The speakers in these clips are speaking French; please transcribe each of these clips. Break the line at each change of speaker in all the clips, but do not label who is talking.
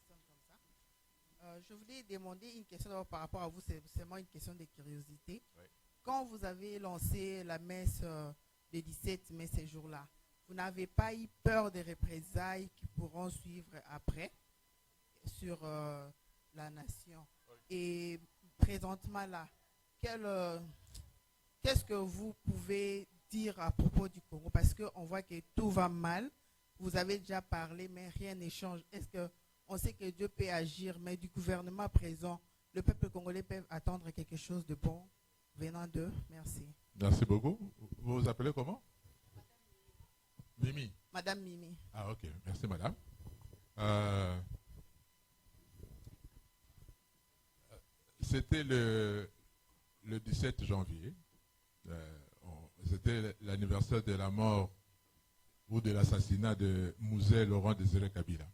personne comme ça. Je voulais demander une question d'abord par rapport à vous, c'est seulement une question de curiosité.
Oui.
Quand vous avez lancé la messe le 17 mai, ces jours-là, vous n'avez pas eu peur des représailles qui pourront suivre après sur la nation?
Oui.
Et présentement là, qu'est-ce que vous pouvez dire à propos du Congo? Parce qu'on voit que tout va mal. Vous avez déjà parlé, mais rien ne change. Est-ce que on sait que Dieu peut agir, mais du gouvernement présent, le peuple congolais peut attendre quelque chose de bon venant d'eux? Merci.
Merci beaucoup. Vous vous appelez comment? Mimi.
Madame Mimi.
Ah, ok. Merci, madame. C'était le 17 janvier. C'était l'anniversaire de la mort ou de l'assassinat de Mouzé Laurent Désiré Kabila.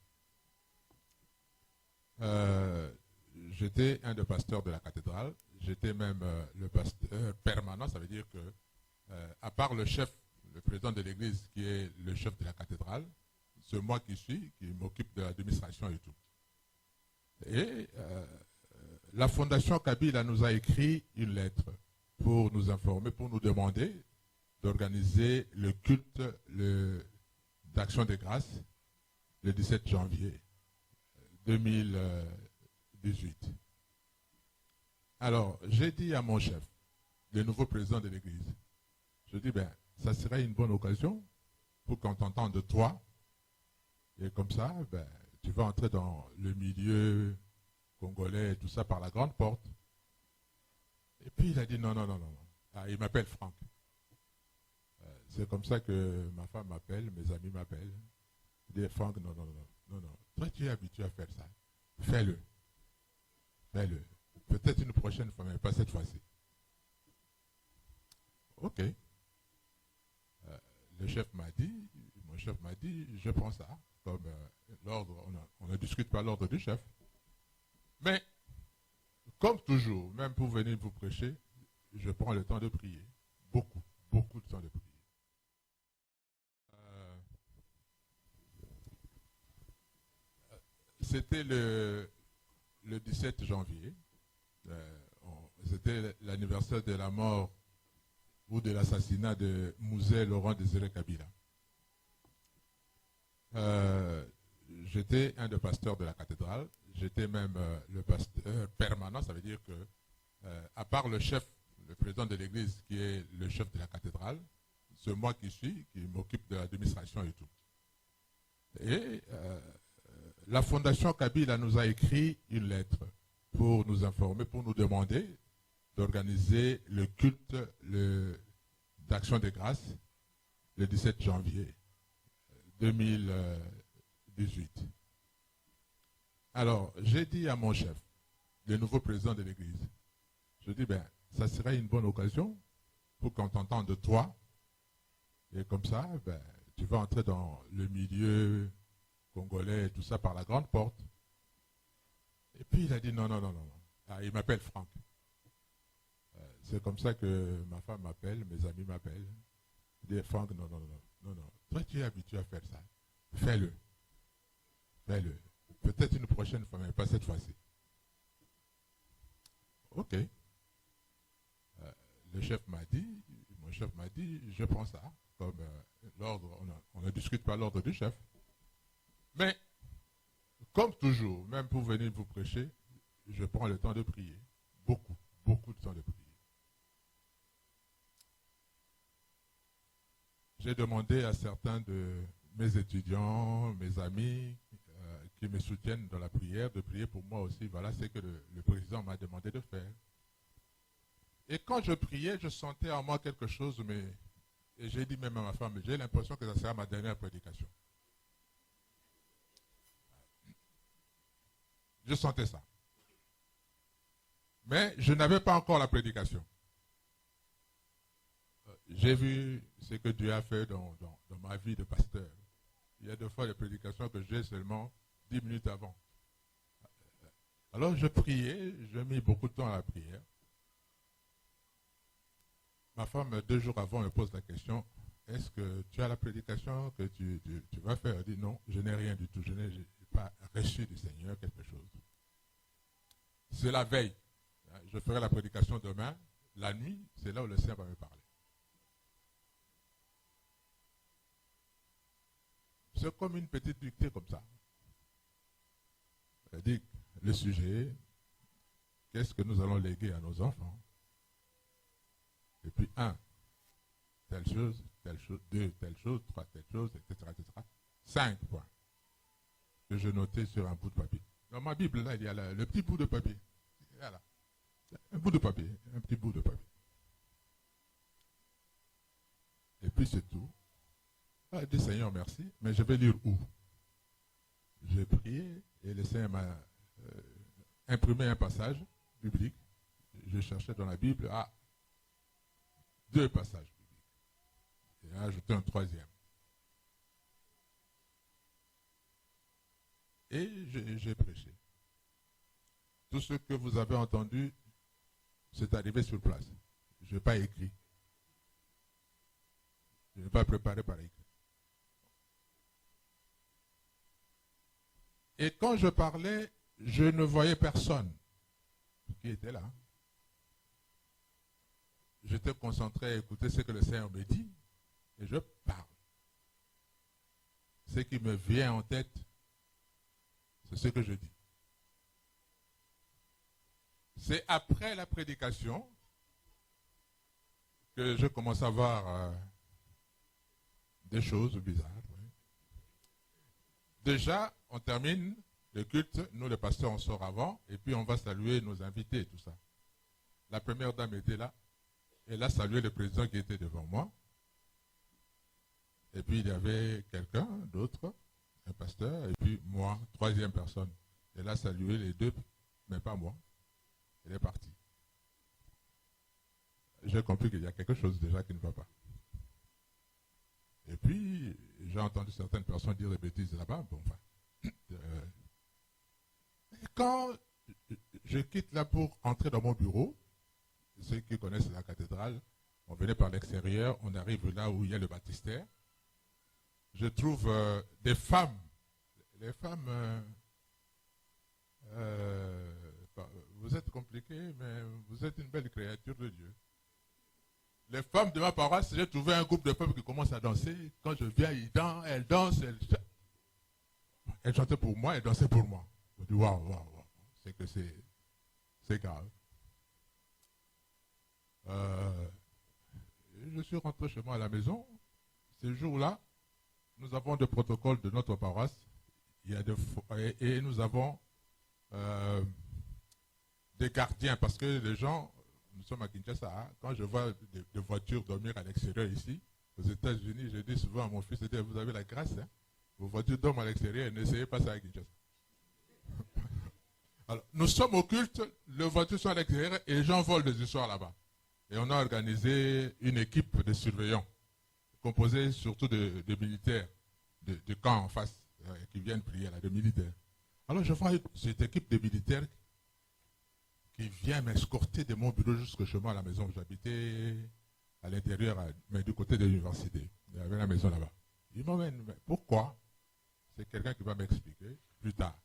J'étais un des pasteurs de la cathédrale. J'étais même le pasteur permanent. Ça veut dire que, à part le chef, le président de l'église, qui est le chef de la cathédrale, c'est moi qui m'occupe de l'administration et tout. Et la fondation Kabila nous a écrit une lettre pour nous informer, pour nous demander d'organiser le culte d'Action de grâce le 17 janvier 2018. Alors, j'ai dit à mon chef, le nouveau président de l'église, je dis, ben, ça serait une bonne occasion pour qu'on t'entende de toi. Et comme ça, ben, tu vas entrer dans le milieu congolais et tout ça par la grande porte. Et puis il a dit non. Ah, il m'appelle Franck. C'est comme ça que ma femme m'appelle, mes amis m'appellent. Il dit Franck, non. Toi, tu es habitué à faire ça. Fais-le. Peut-être une prochaine fois, mais pas cette fois-ci. Ok. Mon chef m'a dit, je prends ça comme l'ordre, on ne discute pas l'ordre du chef. Mais, comme toujours, même pour venir vous prêcher, je prends le temps de prier. Beaucoup de temps de prier. C'était le 17 janvier. C'était l'anniversaire de la mort ou de l'assassinat de Mouzé Laurent Désiré Kabila. J'étais un des pasteurs de la cathédrale. J'étais même le pasteur permanent. Ça veut dire que, à part le chef, le président de l'église, qui est le chef de la cathédrale, c'est moi qui m'occupe de l'administration et tout. Et la fondation Kabila nous a écrit une lettre pour nous informer, pour nous demander d'organiser le culte d'Action de grâce le 17 janvier 2018. Alors, j'ai dit à mon chef, le nouveau président de l'église, je dis, ben, ça serait une bonne occasion pour qu'on t'entende de toi. Et comme ça, ben, tu vas entrer dans le milieu congolais et tout ça par la grande porte. Et puis il a dit non. Ah, il m'appelle Franck. C'est comme ça que ma femme m'appelle, mes amis m'appellent. Il dit Franck, non. Toi, tu es habitué à faire ça. Fais-le. Peut-être une prochaine fois, mais pas cette fois-ci. Ok. Mon chef m'a dit, je prends ça comme l'ordre, on ne discute pas l'ordre du chef. Mais, comme toujours, même pour venir vous prêcher, je prends le temps de prier. Beaucoup de temps de prier. J'ai demandé à certains de mes étudiants, mes amis, qui me soutiennent dans la prière, de prier pour moi aussi. Voilà ce que le président m'a demandé de faire. Et quand je priais, je sentais en moi quelque chose, et j'ai dit même à ma femme, j'ai l'impression que ça sera ma dernière prédication. Je sentais ça. Mais je n'avais pas encore la prédication. J'ai vu ce que Dieu a fait dans ma vie de pasteur. Il y a des fois des prédications que j'ai seulement 10 minutes avant. Alors je priais, j'ai mis beaucoup de temps à la prière. Ma femme, 2 jours avant, me pose la question, est-ce que tu as la prédication que tu vas faire? Elle dit non, je n'ai rien du tout, je n'ai pas reçu du Seigneur quelque chose. C'est la veille. Je ferai la prédication demain. La nuit, c'est là où le Seigneur va me parler. C'est comme une petite dictée comme ça. Elle dit le sujet, qu'est-ce que nous allons léguer à nos enfants? Et puis, 1, telle chose, 2, telle chose, 3, telle chose, etc. 5 points que je notais sur un bout de papier. Dans ma Bible, là, il y a le petit bout de papier. Voilà. Un bout de papier, un petit bout de papier. Et puis c'est tout. Je dis Seigneur, merci, mais je vais lire où? J'ai prié et le Seigneur m'a imprimé un passage biblique. Je cherchais dans la Bible 2 passages bibliques. Et ajouté un 3e. Et j'ai prêché. Tout ce que vous avez entendu, c'est arrivé sur place. Je n'ai pas écrit. Je n'ai pas préparé par écrit. Et quand je parlais, je ne voyais personne qui était là. J'étais concentré à écouter ce que le Seigneur me dit et je parle. Ce qui me vient en tête, c'est ce que je dis. C'est après la prédication que je commence à voir des choses bizarres. Oui. Déjà, on termine le culte, nous les pasteurs on sort avant, et puis on va saluer nos invités et tout ça. La première dame était là, elle a salué le président qui était devant moi, et puis il y avait quelqu'un d'autre, un pasteur, et puis moi, 3e personne. Elle a salué les 2, mais pas moi. Elle est partie. J'ai compris qu'il y a quelque chose déjà qui ne va pas. Et puis, j'ai entendu certaines personnes dire des bêtises là-bas. Bon, enfin, quand je quitte là pour entrer dans mon bureau, ceux qui connaissent la cathédrale, on venait par l'extérieur, on arrive là où il y a le baptistère. Je trouve des femmes. Les femmes, vous êtes compliqués, mais vous êtes une belle créature de Dieu. Les femmes de ma paroisse, j'ai trouvé un groupe de femmes qui commencent à danser. Quand je viens, elles dansent, elles chantaient pour moi, elles dansaient pour moi. Je dis waouh, c'est que c'est grave. Je suis rentré chez moi à la maison. Ce jour-là, nous avons des protocoles de notre paroisse. Et nous avons des gardiens parce que les gens, nous sommes à Kinshasa, hein, quand je vois des voitures dormir à l'extérieur ici, aux États-Unis, je dis souvent à mon fils, vous avez la grâce, hein, vos voitures dorment à l'extérieur, n'essayez pas ça à Kinshasa. Alors, nous sommes au culte, les voitures sont à l'extérieur et les gens volent des histoires là-bas. Et on a organisé une équipe de surveillants, composée surtout de militaires, de camps en face, qui viennent prier là, de militaires. Alors je vois cette équipe de militaires qui vient m'escorter de mon bureau jusqu'au chemin à la maison où j'habitais, à l'intérieur, mais du côté de l'université. Il y avait la maison là-bas. Ils m'emmènent, mais pourquoi? C'est quelqu'un qui va m'expliquer plus tard.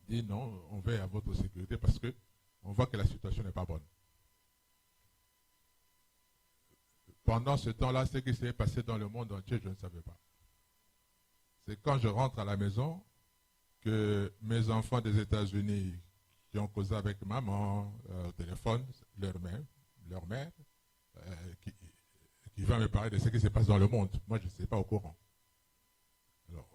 Il dit non, on veille à votre sécurité parce qu'on voit que la situation n'est pas bonne. Pendant ce temps-là, ce qui s'est passé dans le monde entier, je ne savais pas. C'est quand je rentre à la maison que mes enfants des États-Unis qui ont causé avec maman au téléphone, leur mère qui va me parler de ce qui se passe dans le monde. Moi, je ne sais pas au courant. Alors,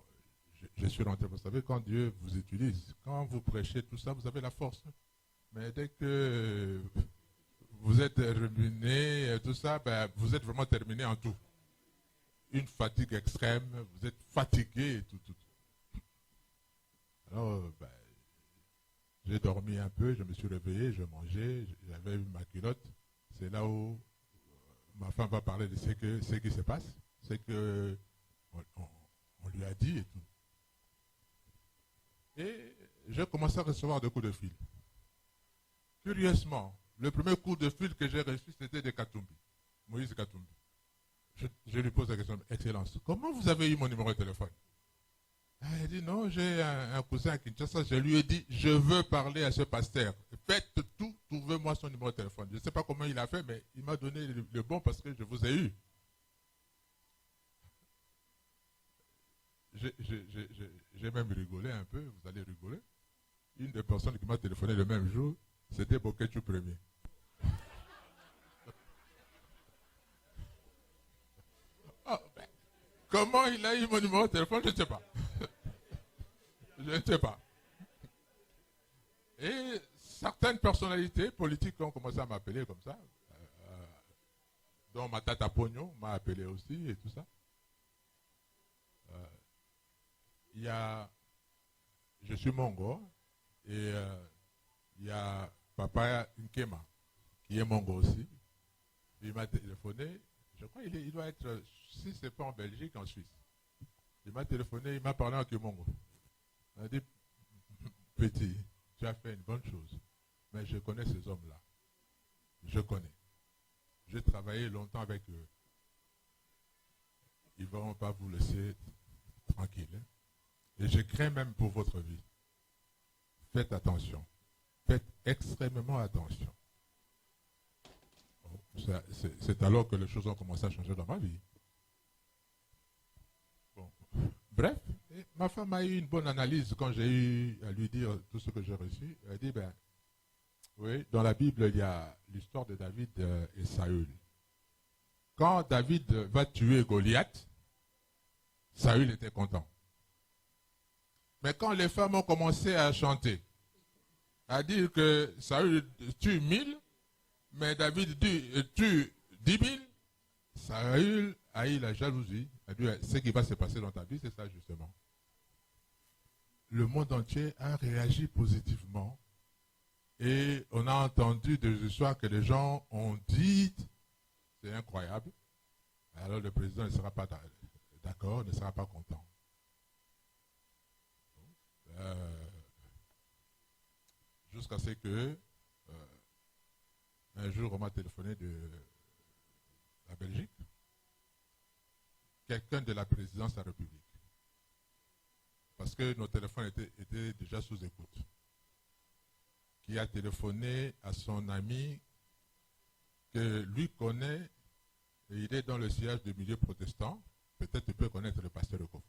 je suis rentré. Vous savez, quand Dieu vous utilise, quand vous prêchez tout ça, vous avez la force. Mais dès que vous êtes ruiné, tout ça, vous êtes vraiment terminé en tout. Une fatigue extrême, vous êtes fatigué et tout. Alors, j'ai dormi un peu, je me suis réveillé, je mangeais, j'avais eu ma culotte. C'est là où ma femme va parler de ce qui se passe. C'est que on lui a dit et tout. Et j'ai commencé à recevoir des coups de fil. Curieusement, le premier coup de fil que j'ai reçu, c'était de Katumbi, Moïse Katumbi. Je lui pose la question, Excellence, comment vous avez eu mon numéro de téléphone? Elle dit non, j'ai un cousin à Kinshasa, je lui ai dit, je veux parler à ce pasteur. Faites tout, trouvez-moi son numéro de téléphone. Je ne sais pas comment il a fait, mais il m'a donné le bon parce que je vous ai eu. J'ai même rigolé un peu, vous allez rigoler. Une des personnes qui m'a téléphoné le même jour, c'était Boketu Premier. Oh, ben, comment il a eu mon numéro de téléphone, je ne sais pas. Je ne sais pas. Et certaines personnalités politiques ont commencé à m'appeler comme ça. Dont ma tata Pogno m'a appelé aussi et tout ça. Je suis Mongo et il y a Papa Nkema qui est Mongo aussi. Il m'a téléphoné, je crois qu'il doit être, si ce n'est pas en Belgique, en Suisse. Il m'a téléphoné, il m'a parlé en Mongo. Il m'a dit, petit, tu as fait une bonne chose, mais je connais ces hommes-là. Je connais. J'ai travaillé longtemps avec eux. Ils ne vont pas vous laisser tranquille. Hein? Et je crains même pour votre vie. Faites attention. Faites extrêmement attention. C'est alors que les choses ont commencé à changer dans ma vie. Bon. Bref, ma femme a eu une bonne analyse quand j'ai eu à lui dire tout ce que j'ai reçu. Elle a dit, ben, oui, dans la Bible, il y a l'histoire de David et Saül. Quand David va tuer Goliath, Saül était content. Mais quand les femmes ont commencé à chanter, à dire que Saül tue 1000, mais David tue 10 000, Saül a eu la jalousie. A dit, ce qui va se passer dans ta vie, c'est ça justement. Le monde entier a réagi positivement. Et on a entendu des histoires que les gens ont dites, c'est incroyable. Alors le président ne sera pas d'accord, ne sera pas content. Jusqu'à ce que un jour on m'a téléphoné de la Belgique, quelqu'un de la présidence de la République, parce que nos téléphones étaient déjà sous écoute, qui a téléphoné à son ami que lui connaît, et il est dans le siège du milieu protestant, peut-être tu peux connaître le pasteur de Kofu.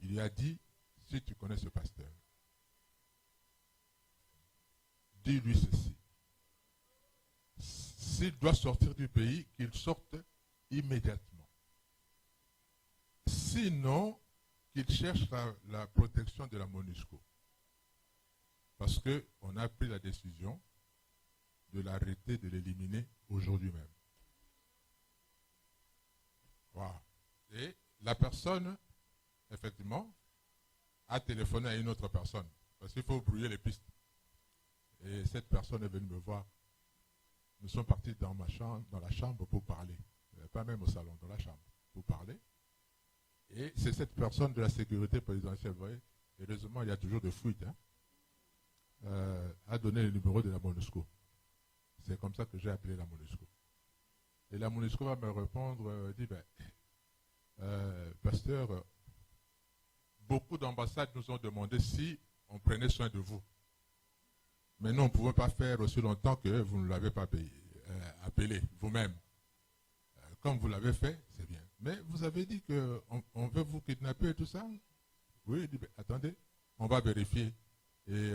Il lui a dit, si tu connais ce pasteur, dis-lui ceci. S'il doit sortir du pays, qu'il sorte immédiatement. Sinon, qu'il cherche la protection de la MONUSCO. Parce qu'on a pris la décision de l'arrêter, de l'éliminer aujourd'hui même. Wow. Et la personne, effectivement, a téléphoné à une autre personne. Parce qu'il faut brouiller les pistes. Et cette personne est venue me voir. Nous sommes partis dans la chambre pour parler. Pas même au salon, dans la chambre, pour parler. Et c'est cette personne de la sécurité présidentielle, vous voyez, heureusement il y a toujours des fuites, hein, a donné le numéro de la MONUSCO. C'est comme ça que j'ai appelé la MONUSCO. Et la MONUSCO va me répondre, dit, ben, pasteur, beaucoup d'ambassades nous ont demandé si on prenait soin de vous. Mais nous, on ne pouvait pas faire aussi longtemps que vous ne l'avez pas appelé vous-même. Comme vous l'avez fait, c'est bien. Mais vous avez dit qu'on veut vous kidnapper et tout ça. Oui, il dit, ben, attendez, on va vérifier. Et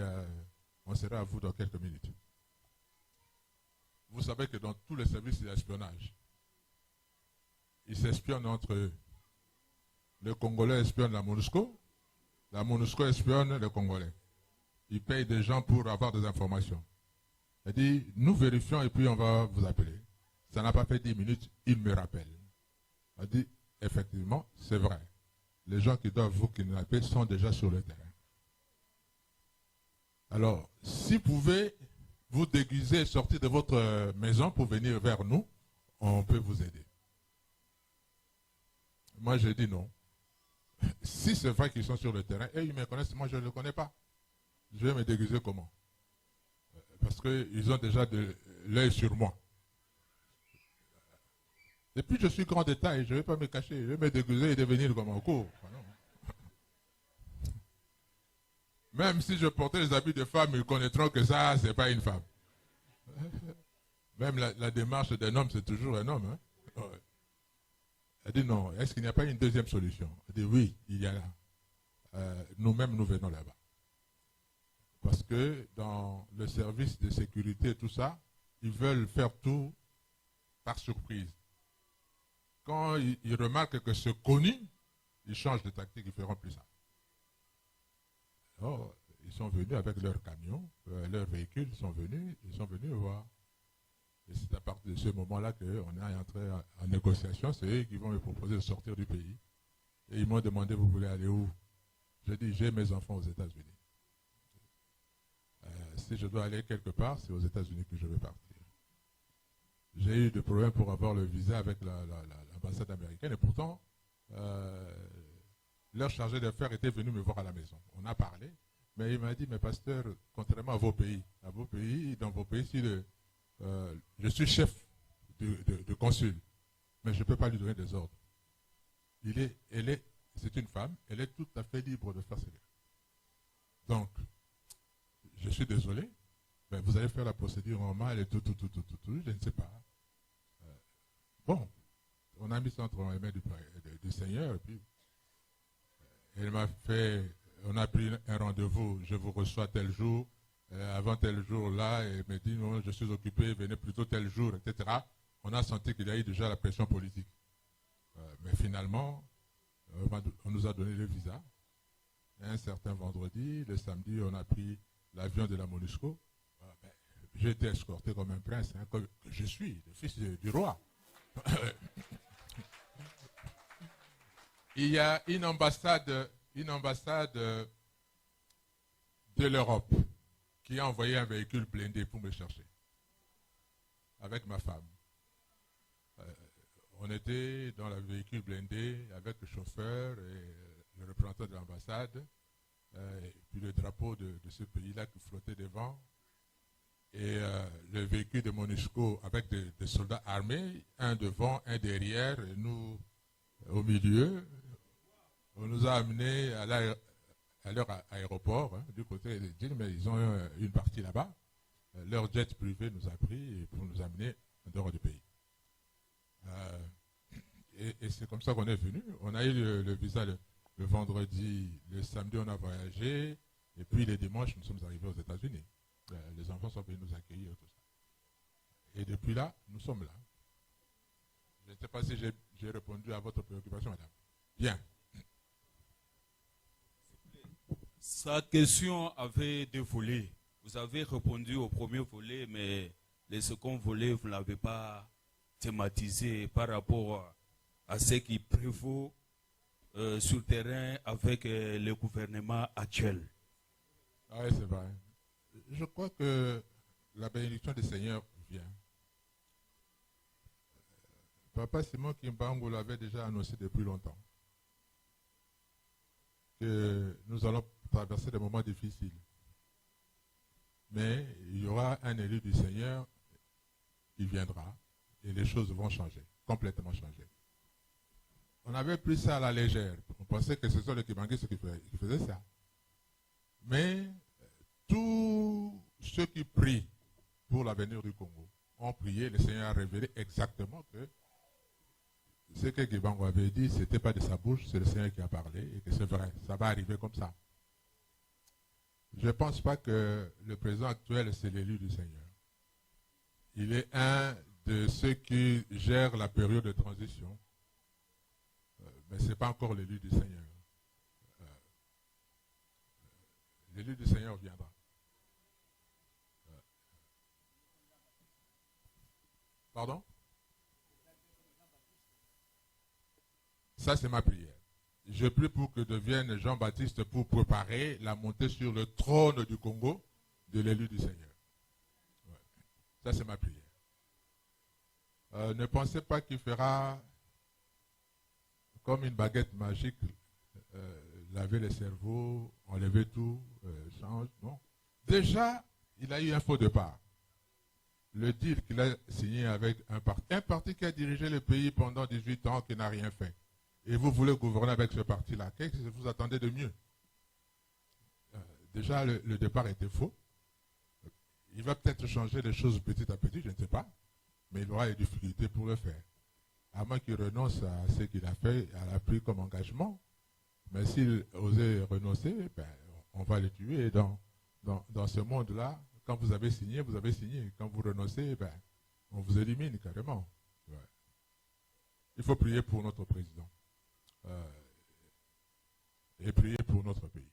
on sera à vous dans quelques minutes. Vous savez que dans tous les services d'espionnage, ils s'espionnent entre eux. Les Congolais espionnent la MONUSCO espionne les Congolais. Ils payent des gens pour avoir des informations. Il dit, nous vérifions et puis on va vous appeler. Ça n'a pas fait 10 minutes, il me rappelle. Il dit, effectivement, c'est vrai. Les gens qui doivent vous kidnapper sont déjà sur le terrain. Alors, si vous pouvez vous déguiser et sortir de votre maison pour venir vers nous, on peut vous aider. Moi, j'ai dit non. Si c'est vrai qu'ils sont sur le terrain, et ils me connaissent, moi je ne les connais pas. Je vais me déguiser comment? Parce qu'ils ont déjà de l'œil sur moi. Et puis je suis grand détail, je ne vais pas me cacher, je vais me déguiser et devenir comme un cours. Même si je portais les habits de femme, ils connaîtront que ça, c'est pas une femme. Même la démarche d'un homme, c'est toujours un homme. Hein? Ouais. Elle dit non, est-ce qu'il n'y a pas une deuxième solution? Elle dit oui, il y en a. Nous-mêmes, nous venons là-bas. Parce que dans le service de sécurité et tout ça, ils veulent faire tout par surprise. Quand ils remarquent que c'est connu, ils changent de tactique, ils ne feront plus ça. Alors, ils sont venus avec leur camion, leurs véhicules, ils sont venus voir. Et c'est à partir de ce moment-là qu'on est entré en négociation. C'est eux qui vont me proposer de sortir du pays. Et ils m'ont demandé, vous voulez aller où? J'ai dit, j'ai mes enfants aux États-Unis. Si je dois aller quelque part, c'est aux États-Unis que je vais partir. J'ai eu des problèmes pour avoir le visa avec l'ambassade américaine. Et pourtant, leur chargé d'affaires était venu me voir à la maison. On a parlé. Mais il m'a dit, mais pasteur, contrairement à vos pays, dans vos pays, si je suis chef de consul, mais je ne peux pas lui donner des ordres. C'est une femme, elle est tout à fait libre de faire ce qu'elle veut. Donc, je suis désolé, mais vous allez faire la procédure normale et tout, je ne sais pas. Bon, on a mis ça entre les mains du Seigneur, et puis elle m'a fait, on a pris un rendez-vous, je vous reçois tel jour, avant tel jour là, et me dit non, je suis occupé, venez plutôt tel jour, etc. On a senti qu'il y a eu déjà la pression politique. Mais finalement, on nous a donné le visa. Un certain vendredi, le samedi, on a pris l'avion de la MONUSCO. J'ai été escorté comme un prince, hein, que je suis, le fils du roi. Il y a une ambassade de l'Europe qui a envoyé un véhicule blindé pour me chercher, avec ma femme. On était dans le véhicule blindé avec le chauffeur et le représentant de l'ambassade, et puis le drapeau de ce pays-là qui flottait devant, et le véhicule de MONUSCO avec des soldats armés, un devant, un derrière, et nous au milieu. On nous a amenés à leur aéroport, hein, du côté de Djinn, mais ils ont une partie là-bas. Leur jet privé nous a pris pour nous amener en dehors du pays. Et c'est comme ça qu'on est venu. On a eu le visa le vendredi, le samedi on a voyagé, et puis les dimanches nous sommes arrivés aux États-Unis. Les enfants sont venus nous accueillir, tout ça. Et depuis là, nous sommes là. Je ne sais pas si j'ai répondu à votre préoccupation, madame. Bien.
Sa question avait deux volets. Vous avez répondu au premier volet, mais le second volet, vous ne l'avez pas thématisé par rapport à ce qui prévaut sur le terrain avec le gouvernement actuel.
Ah oui, c'est vrai. Je crois que la bénédiction du Seigneur vient. Papa Simon Kimbangu l'avait déjà annoncé depuis longtemps, que nous allons traverser des moments difficiles. Mais il y aura un élu du Seigneur qui viendra et les choses vont changer, complètement changer. On avait pris ça à la légère. On pensait que ce sont les Kibanguistes qui faisaient ça. Mais tous ceux qui prient pour l'avenir du Congo ont prié. Le Seigneur a révélé exactement que ce que Kibangu avait dit, ce n'était pas de sa bouche, c'est le Seigneur qui a parlé et que c'est vrai, ça va arriver comme ça. Je ne pense pas que le président actuel, c'est l'élu du Seigneur. Il est un de ceux qui gèrent la période de transition. Mais ce n'est pas encore l'élu du Seigneur. L'élu du Seigneur viendra. Pardon? Ça, c'est ma prière. Je prie pour que devienne Jean-Baptiste pour préparer la montée sur le trône du Congo de l'élu du Seigneur. Ouais. Ça, c'est ma prière. Ne pensez pas qu'il fera comme une baguette magique, laver les cerveaux, enlever tout, change. Non. Déjà, il a eu un faux départ. Le deal qu'il a signé avec un parti qui a dirigé le pays pendant 18 ans, qui n'a rien fait. Et vous voulez gouverner avec ce parti-là. Qu'est-ce que vous attendez de mieux? déjà le départ était faux. Il va peut-être changer les choses petit à petit, je ne sais pas, mais il aura des difficultés pour le faire. À moins qu'il renonce à ce qu'il a fait, à la pris comme engagement. Mais s'il osait renoncer, ben, on va le tuer. Dans ce monde-là, quand vous avez signé, vous avez signé. Quand vous renoncez, ben, on vous élimine carrément. Ouais. Il faut prier pour notre président et prier pour notre pays.